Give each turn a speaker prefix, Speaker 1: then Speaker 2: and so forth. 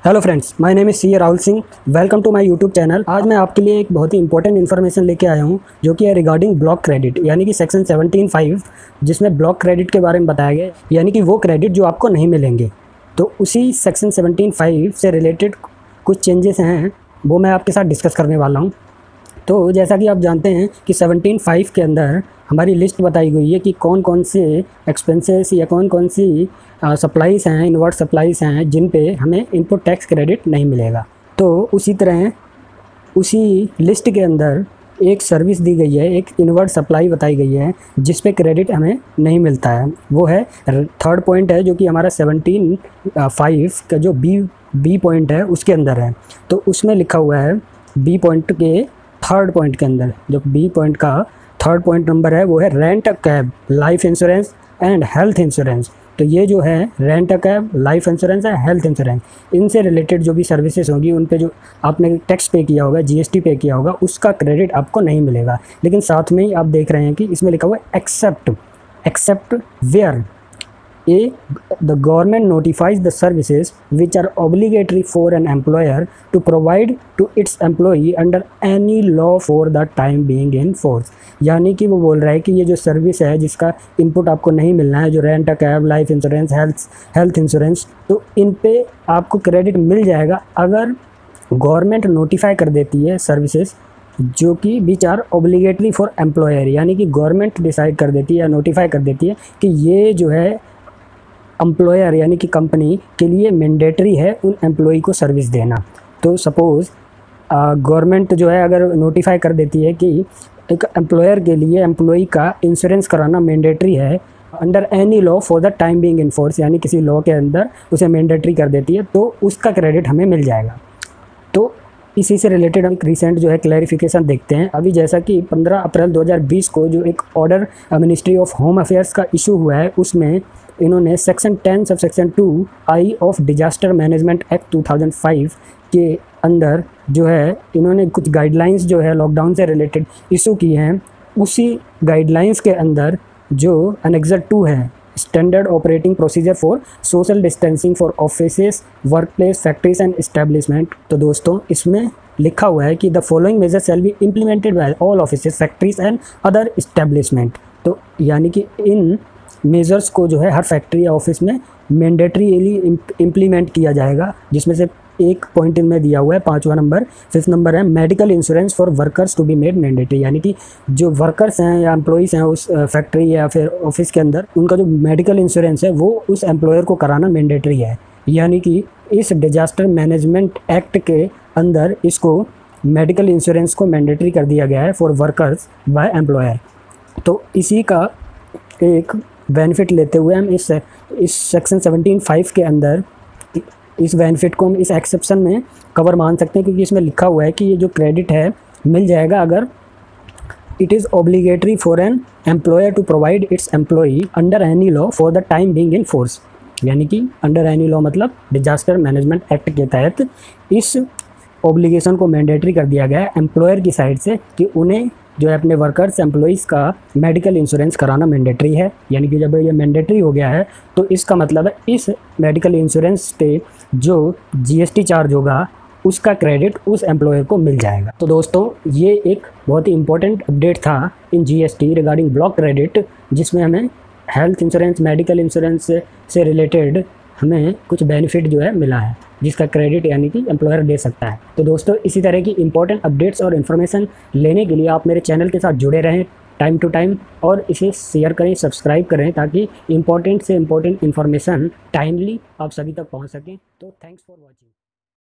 Speaker 1: Hello friends, my name is C Rahul Singh. Welcome to my YouTube channel. आज मैं आपके लिए एक बहुत ही इंपॉर्टेंट इन्फॉर्मेशन लेके आया हूँ, जो कि है रिगार्डिंग ब्लॉक क्रेडिट, यानी कि सेक्शन 17(5), जिसमें ब्लॉक क्रेडिट के बारे में बताया गया है, यानी कि वो क्रेडिट जो आपको नहीं मिलेंगे। तो उसी सेक्शन 17(5) से रिलेटेड कुछ चेंजेस हैं, वो मैं आपके साथ डिस्कस करने वाला हूँ। तो जैसा कि आप जानते हैं कि 17(5) के अंदर हमारी लिस्ट बताई गई है कि कौन कौन से एक्सपेंसेस या कौन कौन सी सप्लाईज़ हैं, इनवर्ट सप्लाईज़ हैं, जिन पे हमें इनपुट टैक्स क्रेडिट नहीं मिलेगा। तो उसी तरह उसी लिस्ट के अंदर एक सर्विस दी गई है, एक इनवर्ट सप्लाई बताई गई है, जिस पे क्रेडिट हमें नहीं मिलता है। वो है थर्ड पॉइंट है, जो कि हमारा 17(5) का जो बी पॉइंट है उसके अंदर है। तो उसमें लिखा हुआ है बी पॉइंट के थर्ड पॉइंट के अंदर, जो बी पॉइंट का थर्ड पॉइंट नंबर है, वो है rent a cab, life insurance and health insurance. तो ये जो है rent a cab, life insurance है, हेल्थ इंश्योरेंस, इनसे रिलेटेड जो भी सर्विसेज होगी, उन पे जो आपने टैक्स पे किया होगा, जीएसटी पे किया होगा, उसका क्रेडिट आपको नहीं मिलेगा। लेकिन साथ में ही आप देख रहे हैं कि इसमें लिखा हुआ है except where the government notifies the services which are obligatory for an employer to provide to its employee under any law for the time being in force। यानी कि वो बोल रहा है कि ये जो सर्विस है जिसका इनपुट आपको नहीं मिलना है, जो rent a cab, life insurance, health insurance, तो इन पे आपको क्रेडिट मिल जाएगा अगर गवर्नमेंट नोटिफाई कर देती है सर्विसेज जो कि which are obligatory for employer, यानी कि गवर्नमेंट डिसाइड कर देती है या नोटिफाई कर देती है कि ये जो है एम्प्लॉयर यानी कि कंपनी के लिए मैंडेटरी है उन एम्प्लॉई को सर्विस देना। तो सपोज़ गवर्नमेंट जो है अगर नोटिफाई कर देती है कि एक एम्प्लॉयर के लिए एम्प्लॉई का इंश्योरेंस कराना मैंडेटरी है under any law for the time being in force, यानी किसी लॉ के अंदर उसे मैंडेटरी कर देती है, तो उसका क्रेडिट हमें मिल जाएगा। तो इसी से रिलेटेड हम रिसेंट जो है क्लैरिफिकेशन देखते हैं। अभी जैसा कि 15 अप्रैल 2020 को जो एक order ministry of home affairs का इशू हुआ है, उसमें इन्होंने section 10 sub section 2(I) of disaster management act 2005 के अंदर जो है इन्होंने कुछ गाइडलाइंस जो है लॉकडाउन से रिलेटेड इशू की हैं। उसी गाइडलाइंस के अंदर जो एनेक्सर 2 है, standard operating procedure for social distancing for offices, work place, factories and establishment. तो दोस्तों इसमें लिखा हुआ है कि the following measure shall be implemented by all offices, factories and other establishment. तो यानी कि इन मेजर्स को जो है हर फैक्ट्री या ऑफिस में मैंडेटरीली इम्प्लीमेंट किया जाएगा, जिसमें से एक पॉइंट इनमें दिया हुआ है 5वां नंबर, 5th नंबर है medical insurance for workers to be made mandatory, यानी कि जो वर्कर्स हैं या एम्प्लॉइज़ हैं उस फैक्ट्री या फिर ऑफिस के अंदर, उनका जो मेडिकल इंश्योरेंस है वो उस एम्प्लॉयर को कराना मैंडेटरी है। यानी कि इस डिजास्टर मैनेजमेंट एक्ट के अंदर इसको मेडिकल इंश्योरेंस को मैंडेटरी कर दिया गया है फॉर वर्कर्स बाय एम्प्लॉयर। तो इसी का एक बेनिफिट लेते हुए हम इस सेक्शन 17(5) के अंदर इस बेनिफिट को हम इस एक्सेप्शन में कवर मान सकते हैं, क्योंकि इसमें लिखा हुआ है कि ये जो क्रेडिट है मिल जाएगा अगर it is obligatory for an employer to provide its employee under any law for the time being in force. यानी कि अंडर एनी लॉ मतलब डिजास्टर मैनेजमेंट एक्ट के तहत इस ऑब्लिगेशन को मैंडेटरी कर दिया गया है एम्प्लॉयर की साइड से कि उन्हें जो है अपने वर्कर्स एम्प्लॉइज़ का मेडिकल इंश्योरेंस कराना मैंडेटरी है। यानी कि जब ये मैंडेटरी हो गया है तो इसका मतलब है इस मेडिकल इंश्योरेंस पे जो जीएसटी चार्ज होगा उसका क्रेडिट उस एम्प्लॉयर को मिल जाएगा। तो दोस्तों ये एक बहुत ही इंपॉर्टेंट अपडेट था in GST regarding block credit, जिसमें हमें हेल्थ इंश्योरेंस, मेडिकल इंश्योरेंस से रिलेटेड हमें कुछ बेनिफिट जो है मिला है, जिसका क्रेडिट यानी कि एम्प्लॉयर दे सकता है। तो दोस्तों इसी तरह की इंपॉर्टेंट अपडेट्स और इन्फॉर्मेशन लेने के लिए आप मेरे चैनल के साथ जुड़े रहें टाइम टू टाइम, और इसे शेयर करें, सब्सक्राइब करें, ताकि इंपॉर्टेंट से इंपॉर्टेंट इन्फॉर्मेशन टाइमली आप सभी तक पहुंच सकें। तो थैंक्स फॉर वॉचिंग।